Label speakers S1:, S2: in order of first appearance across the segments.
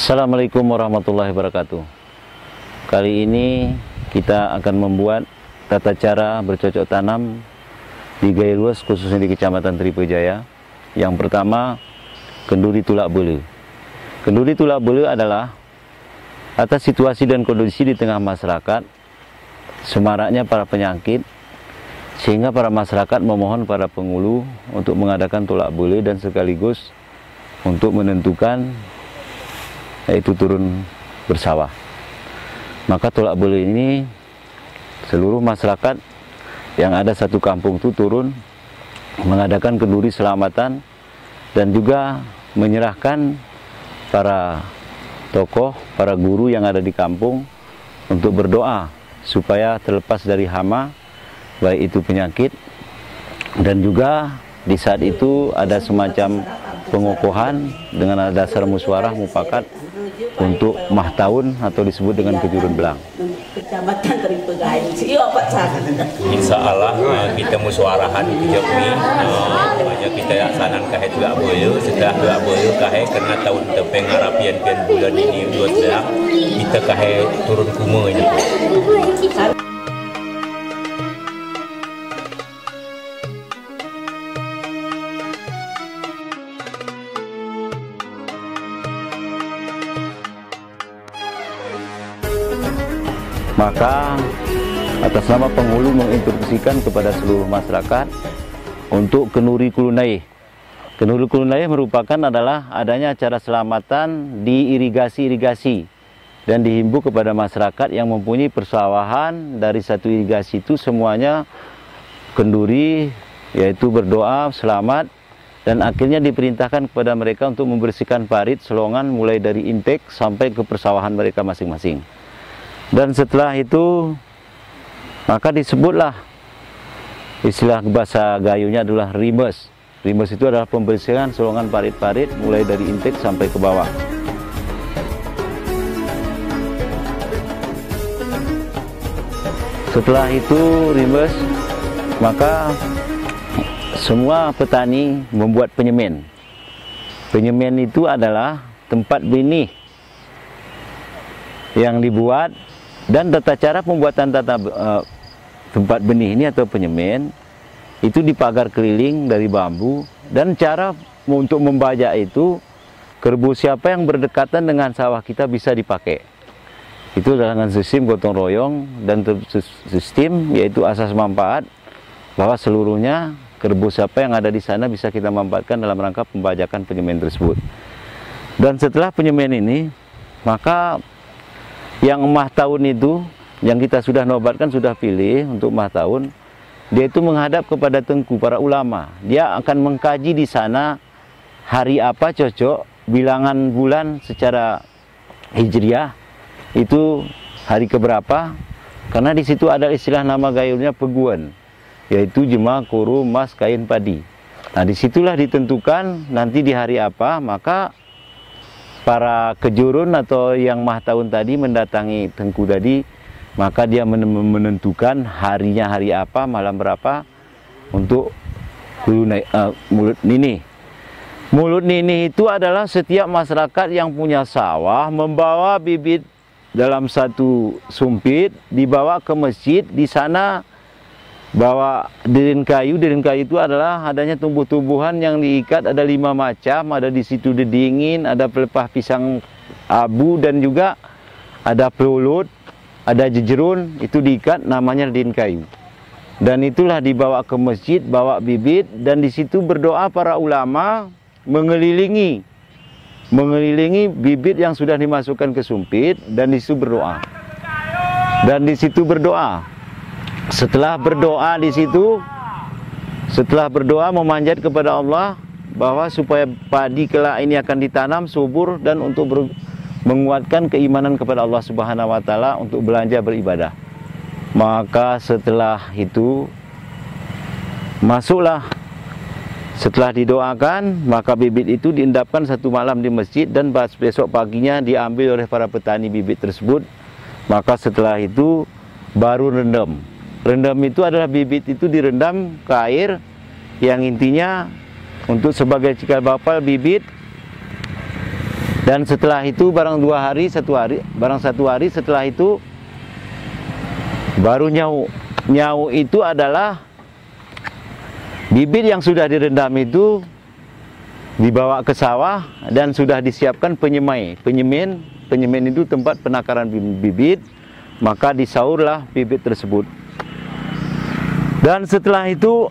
S1: Assalamualaikum warahmatullahi wabarakatuh. Kali ini kita akan membuat tata cara bercocok tanam di gaya luas, khususnya di Kecamatan Tripejaya. Yang pertama, kenduri tulak bele. Kenduri tulak bele adalah atas situasi dan kondisi di tengah masyarakat, semaraknya para penyakit, sehingga para masyarakat memohon para penghulu untuk mengadakan tulak bele dan sekaligus untuk menentukan yaitu turun bersawah. Maka tulak bele ini seluruh masyarakat yang ada satu kampung itu turun mengadakan kenduri selamatan dan juga menyerahkan para tokoh, para guru yang ada di kampung untuk berdoa supaya terlepas dari hama, baik itu penyakit, dan juga di saat itu ada semacam pengokohan dengan dasar musyawarah mufakat untuk mah tahun atau disebut dengan kejuruan belang.
S2: Kecamatan Tripejaya.
S3: Insya Allah kita musyawarahkan kejauh banyak kita laksanakan kahit tulak bele. Setelah tulak bele kahit kena tahun tepeng harapian pian bulan ini 12 kita kahit turun kumanya.
S1: Maka atas nama penghulu menginstruksikan kepada seluruh masyarakat untuk kenduri kulunai. Kenduri kulunai merupakan adalah adanya acara selamatan di irigasi-irigasi dan dihimbau kepada masyarakat yang mempunyai persawahan dari satu irigasi itu semuanya kenduri, yaitu berdoa selamat, dan akhirnya diperintahkan kepada mereka untuk membersihkan parit selongan mulai dari intake sampai ke persawahan mereka masing-masing. Dan setelah itu maka disebutlah, istilah bahasa gayunya adalah rimes. Rimes itu adalah pembersihan selongan parit-parit mulai dari intake sampai ke bawah. Setelah itu rimes, maka semua petani membuat penyemen. Penyemen itu adalah tempat benih yang dibuat, dan tata cara pembuatan tempat benih ini atau penyemen itu dipagar keliling dari bambu, dan cara untuk membajak itu kerbau siapa yang berdekatan dengan sawah kita bisa dipakai. Itu dengan sistem gotong royong dan sistem yaitu asas manfaat, bahwa seluruhnya kerbau siapa yang ada di sana bisa kita manfaatkan dalam rangka pembajakan penyemen tersebut. Dan setelah penyemen ini, maka yang mah tahun itu, yang kita sudah nobatkan, sudah pilih untuk mah tahun, dia itu menghadap kepada tengku para ulama. Dia akan mengkaji di sana hari apa cocok, bilangan bulan secara hijriah itu hari keberapa, karena di situ ada istilah nama gayurnya peguan, yaitu jema, kuru, mas, kain, padi. Nah disitulah ditentukan nanti di hari apa, maka para kejurun atau yang mah tahun tadi mendatangi tengku tadi, maka dia menentukan harinya hari apa, malam berapa untuk mulut nini. Mulut nini itu adalah setiap masyarakat yang punya sawah membawa bibit dalam satu sumpit, dibawa ke masjid, di sana bawa dirin kayu. Dirin kayu itu adalah adanya tumbuh-tumbuhan yang diikat, ada 5 macam, ada di situ dedingin, ada pelepah pisang abu, dan juga ada pelulut, ada jejerun, itu diikat, namanya dirin kayu. Dan itulah dibawa ke masjid, bawa bibit, dan di situ berdoa para ulama mengelilingi bibit yang sudah dimasukkan ke sumpit, dan di situ berdoa. Dan di situ berdoa. Setelah berdoa di situ, setelah berdoa memanjat kepada Allah bahwa supaya padi kelak ini akan ditanam subur, dan untuk menguatkan keimanan kepada Allah Subhanahu wa taala untuk belanja beribadah. Maka setelah itu masuklah, setelah didoakan, maka bibit itu diendapkan satu malam di masjid, dan besok paginya diambil oleh para petani bibit tersebut. Maka setelah itu baru rendam. Rendam itu adalah bibit itu direndam ke air, yang intinya untuk sebagai cikal bakal bibit Dan setelah itu barang 2 hari, 1 hari, barang 1 hari setelah itu baru nyau. Nyau itu adalah bibit yang sudah direndam itu dibawa ke sawah dan sudah disiapkan penyemai. Penyemen itu tempat penakaran bibit, maka disaurlah bibit tersebut. Dan setelah itu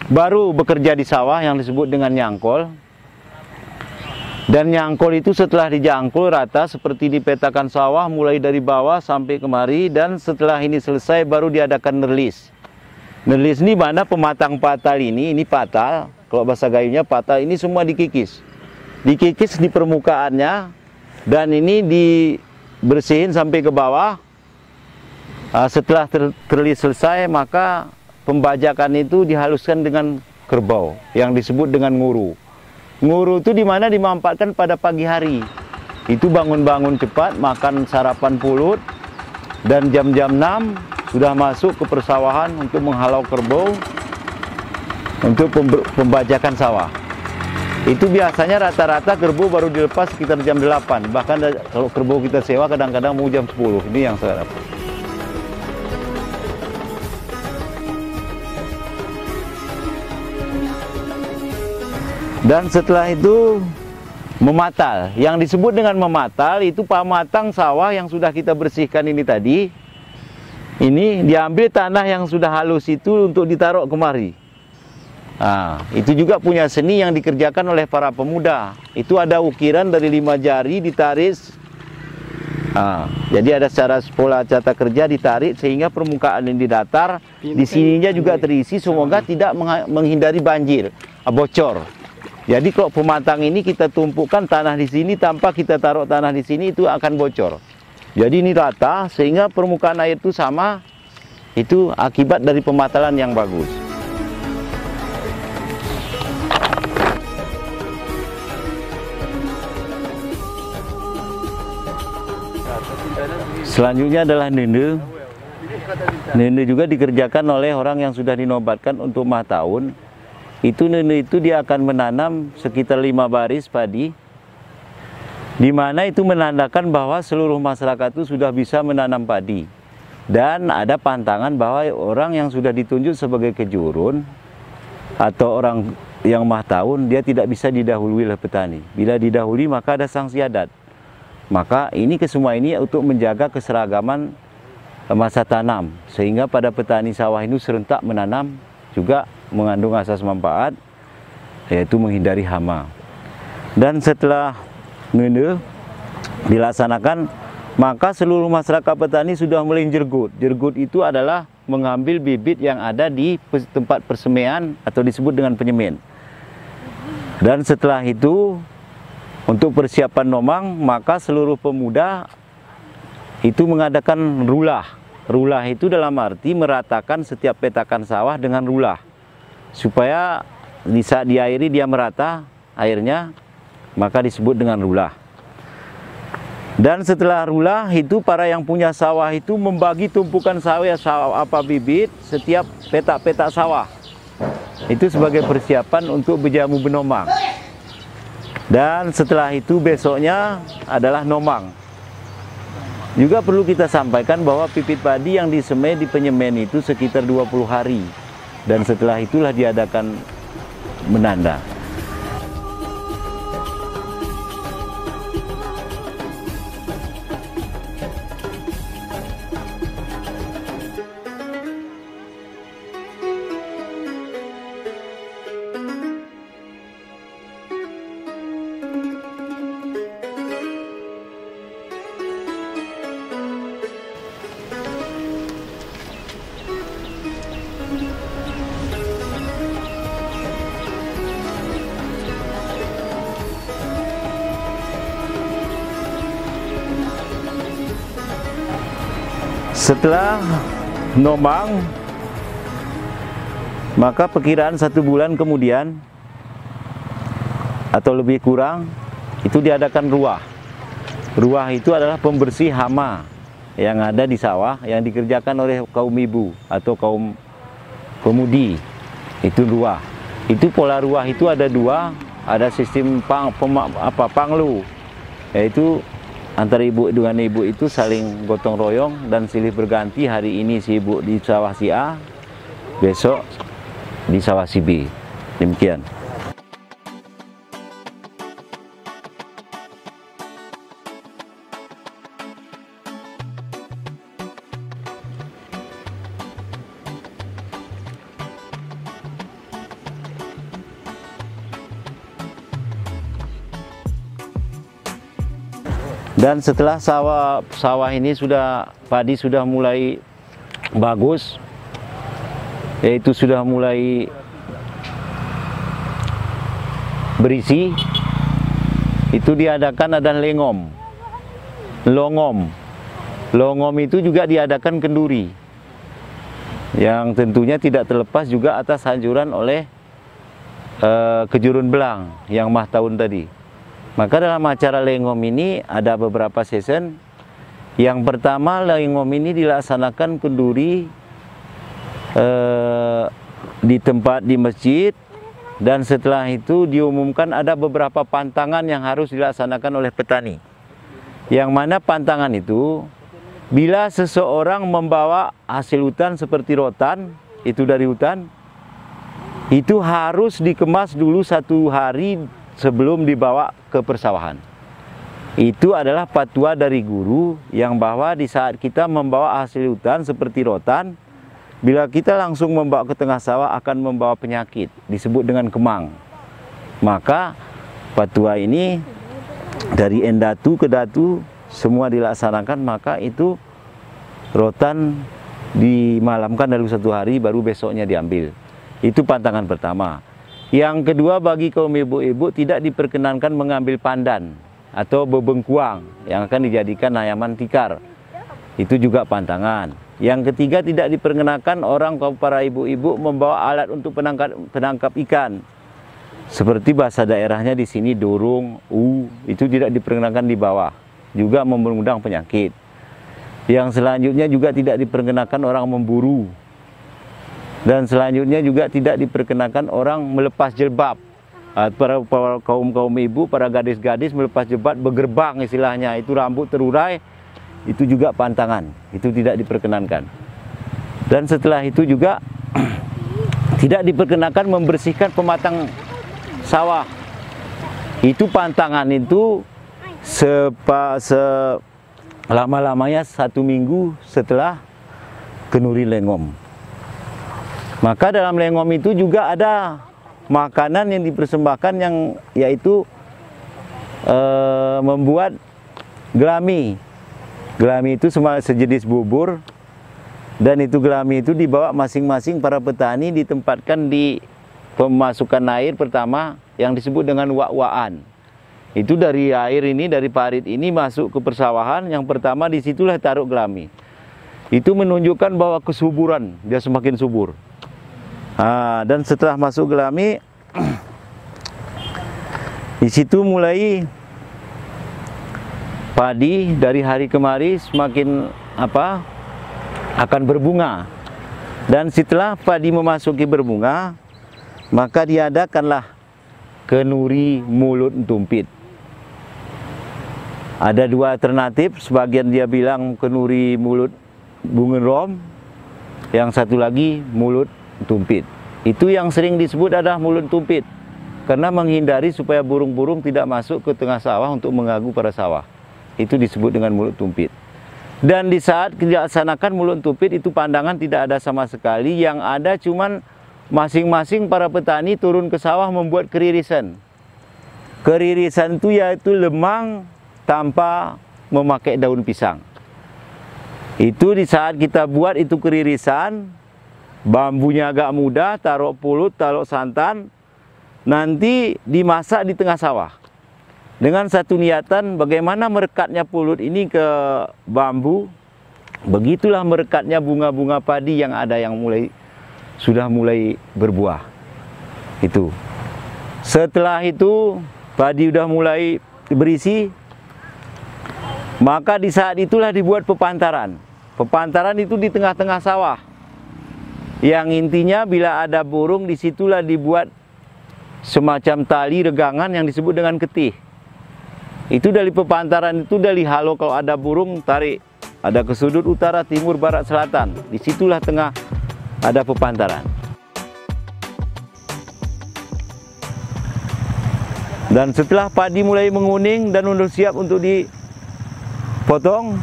S1: baru bekerja di sawah yang disebut dengan nyangkol. Dan nyangkol itu setelah dijangkul rata seperti dipetakan sawah mulai dari bawah sampai kemari, dan setelah ini selesai baru diadakan nerlis. Nerlis ini mana pematang patal ini patal, kalau bahasa gayunya patal, ini semua dikikis. Dikikis di permukaannya dan ini dibersihin sampai ke bawah. Setelah terlis selesai maka pembajakan itu dihaluskan dengan kerbau yang disebut dengan nguru. Nguru itu dimana dimanfaatkan pada pagi hari. Itu bangun-bangun cepat, makan sarapan pulut, dan jam-jam 6 sudah masuk ke persawahan untuk menghalau kerbau untuk pembajakan sawah. Itu biasanya rata-rata kerbau baru dilepas sekitar jam 8. Bahkan kalau kerbau kita sewa kadang-kadang mau jam 10. Ini yang saya dapat. Dan setelah itu mematal. Yang disebut dengan mematal itu pematang sawah yang sudah kita bersihkan ini tadi. Ini diambil tanah yang sudah halus itu untuk ditaruh kemari. Nah, itu juga punya seni yang dikerjakan oleh para pemuda. Itu ada ukiran dari 5 jari ditarik. Nah, jadi ada secara pola tata kerja ditarik sehingga permukaan ini datar. Di sininya juga terisi, semoga tidak menghindari banjir, bocor. Jadi kalau pematang ini kita tumpukan tanah di sini tanpa kita taruh tanah di sini, itu akan bocor. Jadi ini rata sehingga permukaan air itu sama. Itu akibat dari pematalan yang bagus. Selanjutnya adalah nende. Nende juga dikerjakan oleh orang yang sudah dinobatkan untuk mah tahun. Itu nende itu dia akan menanam sekitar 5 baris padi, di mana itu menandakan bahwa seluruh masyarakat itu sudah bisa menanam padi. Dan ada pantangan bahwa orang yang sudah ditunjuk sebagai kejurun atau orang yang mah tahun, dia tidak bisa didahului oleh petani. Bila didahului maka ada sanksi adat. Maka ini kesemua ini untuk menjaga keseragaman masa tanam, sehingga pada petani sawah itu serentak menanam, juga mengandung asas manfaat, yaitu menghindari hama. Dan setelah ngene dilaksanakan, maka seluruh masyarakat petani sudah mulai jergut. Jergut itu adalah mengambil bibit yang ada di tempat persemaian atau disebut dengan penyemen. Dan setelah itu untuk persiapan nomang, maka seluruh pemuda itu mengadakan rulah. Rulah itu dalam arti meratakan setiap petakan sawah dengan rulah, supaya bisa diairi dia merata airnya, maka disebut dengan rulah. Dan setelah rulah itu para yang punya sawah itu membagi tumpukan sawah bibit setiap petak-petak sawah. Itu sebagai persiapan untuk berjamu benomang. Dan setelah itu besoknya adalah nomang. Juga perlu kita sampaikan bahwa pipit padi yang disemai di penyemen itu sekitar 20 hari. Dan setelah itulah diadakan menanda. Setelah nomang, maka perkiraan 1 bulan kemudian atau lebih kurang itu diadakan ruah. Ruah itu adalah pembersih hama yang ada di sawah yang dikerjakan oleh kaum ibu atau kaum pemudi. Itu ruah. Itu pola ruah itu ada 2, ada sistem panglu yaitu antara ibu dengan ibu itu saling gotong royong dan silih berganti. Hari ini si ibu di sawah si A, besok di sawah si B. Demikian. Dan setelah sawah ini padi sudah mulai bagus, yaitu sudah mulai berisi, itu diadakan ada lengom, longom. Longom itu juga diadakan kenduri, yang tentunya tidak terlepas juga atas anjuran oleh Kejurun Belang yang mah tahun tadi. Maka dalam acara lengom ini ada beberapa season. Yang pertama, lengom ini dilaksanakan kenduri di tempat di masjid, dan setelah itu diumumkan ada beberapa pantangan yang harus dilaksanakan oleh petani. Yang mana pantangan itu, bila seseorang membawa hasil hutan seperti rotan, itu dari hutan, itu harus dikemas dulu 1 hari sebelum dibawa ke persawahan. Itu adalah fatwa dari guru yang bahwa di saat kita membawa hasil hutan seperti rotan, bila kita langsung membawa ke tengah sawah akan membawa penyakit, disebut dengan kemang. Maka fatwa ini dari endatu ke datu semua dilaksanakan, maka itu rotan dimalamkan dulu 1 hari baru besoknya diambil. Itu pantangan pertama. Yang kedua, bagi kaum ibu-ibu tidak diperkenankan mengambil pandan atau bebengkuang yang akan dijadikan ayaman tikar. Itu juga pantangan. Yang ketiga, tidak diperkenankan para ibu-ibu membawa alat untuk penangkap ikan. Seperti bahasa daerahnya di sini dorong, itu tidak diperkenankan di bawah. Juga mengundang penyakit. Yang selanjutnya juga tidak diperkenankan orang memburu. Dan selanjutnya juga tidak diperkenakan orang melepas jilbab. Para kaum ibu, para gadis-gadis melepas jilbab bergerbang istilahnya, itu rambut terurai, itu juga pantangan, itu tidak diperkenankan. Dan setelah itu juga tidak diperkenakan membersihkan pematang sawah. Itu pantangan itu selama-lamanya 1 minggu setelah kenduri lengom. Maka dalam lengom itu juga ada makanan yang dipersembahkan, yang yaitu membuat gelami. Gelami itu sejenis bubur, dan itu gelami itu dibawa masing-masing para petani, ditempatkan di pemasukan air pertama yang disebut dengan wak-waan. Itu dari air ini, dari parit ini masuk ke persawahan, yang pertama disitulah taruh gelami. Itu menunjukkan bahwa kesuburan, dia semakin subur. Dan setelah masuk gelami, di situ mulai padi dari hari kemari semakin akan berbunga. Dan setelah padi memasuki berbunga, maka diadakanlah kenduri mulut tumpit. Ada 2 alternatif, sebagian dia bilang kenduri mulut bunga rom, yang satu lagi mulut tumpit. Itu yang sering disebut adalah mulut tumpit, karena menghindari supaya burung-burung tidak masuk ke tengah sawah untuk mengganggu pada sawah. Itu disebut dengan mulut tumpit. Dan di saat dilaksanakan mulut tumpit itu pandangan tidak ada sama sekali, yang ada cuman masing-masing para petani turun ke sawah membuat keririsan. Keririsan itu yaitu lemang tanpa memakai daun pisang. Itu di saat kita buat itu keririsan, bambunya agak mudah, taruh pulut, taruh santan, nanti dimasak di tengah sawah. Dengan satu niatan, bagaimana merekatnya pulut ini ke bambu, begitulah merekatnya bunga-bunga padi yang ada, yang sudah mulai berbuah. Itu. Setelah itu, padi sudah mulai berisi, maka di saat itulah dibuat pepantaran. Pepantaran itu di tengah-tengah sawah. Yang intinya bila ada burung, disitulah dibuat semacam tali regangan yang disebut dengan ketih. Itu dari pepantaran itu, dari halo kalau ada burung tarik, ada ke sudut utara, timur, barat, selatan. Disitulah tengah ada pepantaran. Dan setelah padi mulai menguning dan sudah siap untuk dipotong,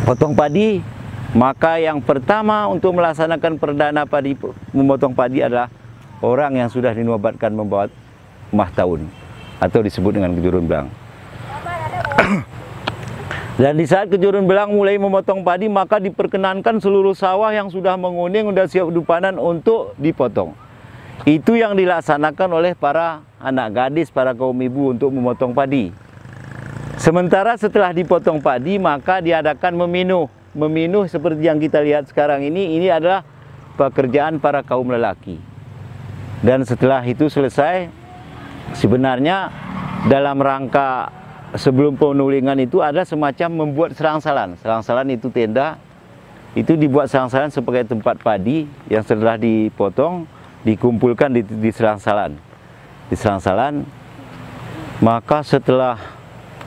S1: potong padi, maka yang pertama untuk melaksanakan perdana padi, memotong padi adalah orang yang sudah dinobatkan membawa mah tahun atau disebut dengan kejurun belang. Dan di saat kejurun belang mulai memotong padi, maka diperkenankan seluruh sawah yang sudah menguning, sudah siap dipanen untuk dipotong. Itu yang dilaksanakan oleh para anak gadis, para kaum ibu untuk memotong padi. Sementara setelah dipotong padi, maka diadakan meminuh. Meminuh seperti yang kita lihat sekarang ini adalah pekerjaan para kaum lelaki. Dan setelah itu selesai, sebenarnya dalam rangka sebelum penulingan itu ada semacam membuat serangsalan. Serangsalan itu tenda, itu dibuat serangsalan sebagai tempat padi yang setelah dipotong, dikumpulkan di serangsalan. Di serangsalan, maka setelah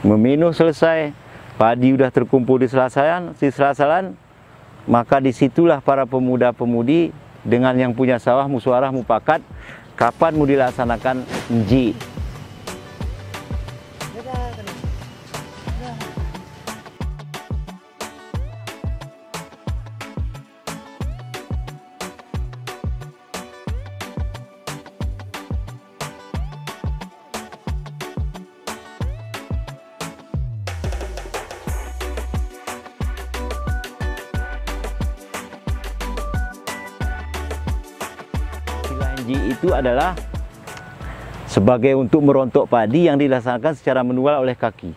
S1: meminuh selesai, padi sudah terkumpul di serangsalan, maka disitulah para pemuda-pemudi dengan yang punya sawah musyawarah mufakat kapan mau dilaksanakan nji. Itu adalah sebagai untuk merontok padi yang dilaksanakan secara manual oleh kaki.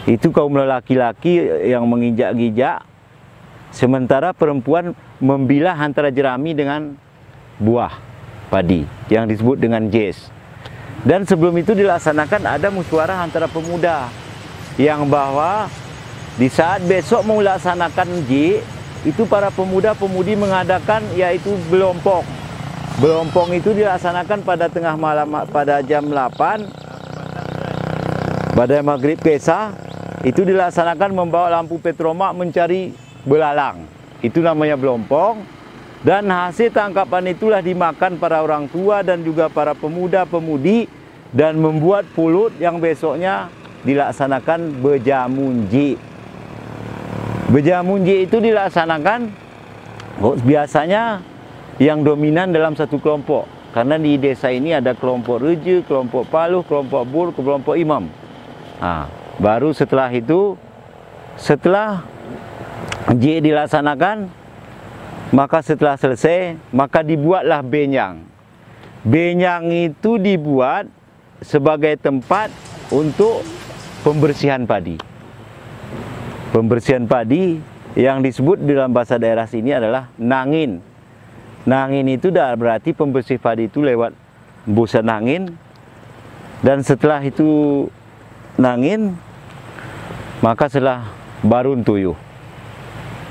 S1: Itu kaum laki-laki yang menginjak-injak, sementara perempuan membilah antara jerami dengan buah padi yang disebut dengan jes. Dan sebelum itu dilaksanakan ada musyawarah antara pemuda yang bahwa di saat besok melaksanakan nji, itu para pemuda-pemudi mengadakan yaitu belompong. Belompong itu dilaksanakan pada tengah malam, pada jam 8 pada maghrib Kesa. Itu dilaksanakan membawa lampu petromak mencari belalang. Itu namanya belompong. Dan hasil tangkapan itulah dimakan para orang tua dan juga para pemuda-pemudi, dan membuat pulut yang besoknya dilaksanakan bejamunji. Bejamunji itu dilaksanakan biasanya yang dominan dalam satu kelompok, karena di desa ini ada kelompok reje, kelompok paluh, kelompok bur, kelompok imam. Nah, baru setelah itu, setelah J dilaksanakan, maka setelah selesai, maka dibuatlah benyang. Benyang itu dibuat sebagai tempat untuk pembersihan padi. Pembersihan padi yang disebut dalam bahasa daerah sini adalah nangin. Nangin itu dah berarti pembersih padi itu lewat busan angin. Dan setelah itu nangin, maka setelah baru tuyuh.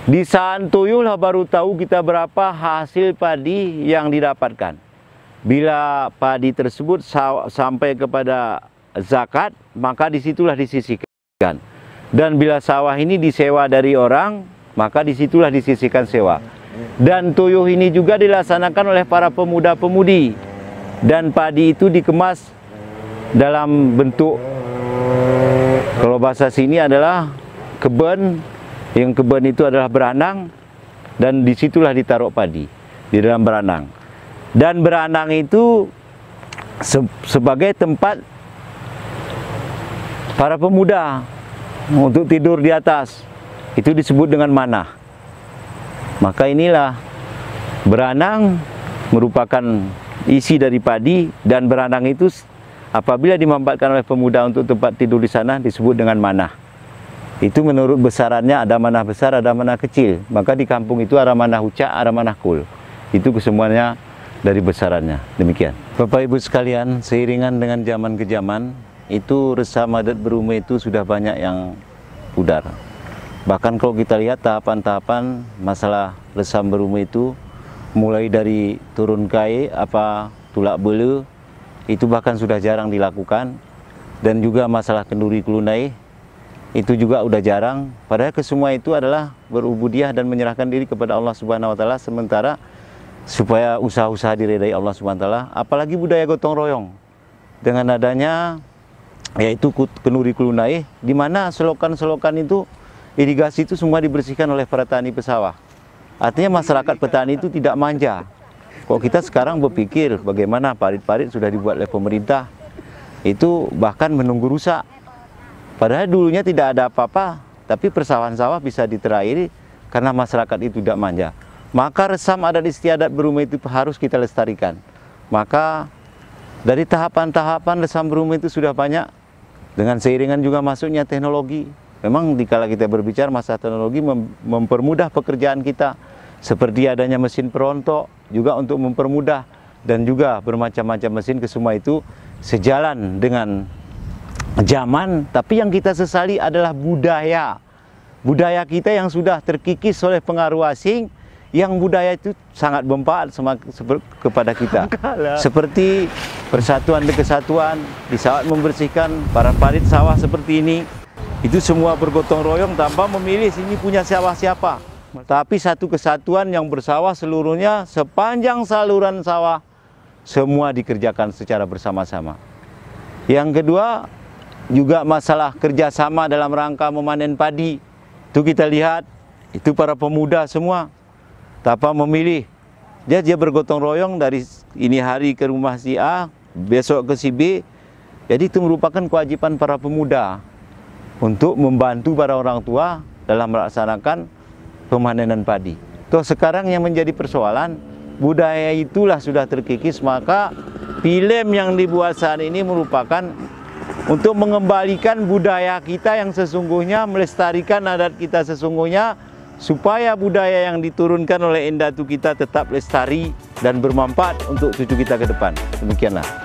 S1: Di saat tuyuh lah baru tahu kita berapa hasil padi yang didapatkan. Bila padi tersebut sampai kepada zakat, maka disitulah disisihkan. Dan bila sawah ini disewa dari orang, maka disitulah disisihkan sewa. Dan tuyuh ini juga dilaksanakan oleh para pemuda-pemudi. Dan padi itu dikemas dalam bentuk, kalau bahasa sini adalah keben. Yang keben itu adalah beranang. Dan disitulah ditaruh padi, di dalam beranang. Dan beranang itu sebagai tempat para pemuda untuk tidur di atas. Itu disebut dengan manah. Maka inilah beranang merupakan isi dari padi, dan beranang itu apabila dimanfaatkan oleh pemuda untuk tempat tidur di sana disebut dengan manah. Itu menurut besarannya, ada manah besar, ada manah kecil. Maka di kampung itu ada manah ucak, ada manah kul. Itu kesemuanya dari besarannya. Demikian. Bapak Ibu sekalian, seiringan dengan zaman ke zaman, itu resam adat Berumeh itu sudah banyak yang pudar. Bahkan kalau kita lihat tahapan-tahapan masalah resam Berumeh itu, mulai dari turun kai, tulak belu, itu bahkan sudah jarang dilakukan. dan juga masalah kenduri kulunai itu juga udah jarang. Padahal kesemua itu adalah berubudiah dan menyerahkan diri kepada Allah Subhanahu wa taala, sementara supaya usaha-usaha diridai Allah Subhanahu wa taala, apalagi budaya gotong royong dengan adanya yaitu kenduri kulunai, di mana selokan-selokan itu, irigasi itu semua dibersihkan oleh para tani pesawah. Artinya masyarakat petani itu tidak manja. Kok kita sekarang berpikir bagaimana parit-parit sudah dibuat oleh pemerintah, itu bahkan menunggu rusak. Padahal dulunya tidak ada apa-apa, tapi persawahan sawah bisa diterairi karena masyarakat itu tidak manja. Maka resam adat istiadat berumah itu harus kita lestarikan. Maka dari tahapan-tahapan resam berumah itu sudah banyak, dengan seiringan juga masuknya teknologi. Memang dikala kita berbicara masalah teknologi mempermudah pekerjaan kita, seperti adanya mesin perontok juga untuk mempermudah, dan juga bermacam-macam mesin, kesemua itu sejalan dengan zaman. Tapi yang kita sesali adalah budaya kita yang sudah terkikis oleh pengaruh asing, yang budaya itu sangat bermanfaat kepada kita. Seperti persatuan dan kesatuan, di saat membersihkan para parit sawah seperti ini, itu semua bergotong royong tanpa memilih sini punya sawah siapa. Tapi satu kesatuan yang bersawah seluruhnya sepanjang saluran sawah, semua dikerjakan secara bersama-sama. Yang kedua, juga masalah kerjasama dalam rangka memanen padi. Itu kita lihat, itu para pemuda semua tanpa memilih. Dia bergotong royong dari ini hari ke rumah si A, besok ke si B. Jadi itu merupakan kewajiban para pemuda untuk membantu para orang tua dalam melaksanakan pemanenan padi. Toh sekarang yang menjadi persoalan, budaya itulah sudah terkikis, maka film yang dibuat saat ini merupakan untuk mengembalikan budaya kita yang sesungguhnya, melestarikan adat kita sesungguhnya, supaya budaya yang diturunkan oleh endatu kita tetap lestari dan bermanfaat untuk cucu kita ke depan. Demikianlah.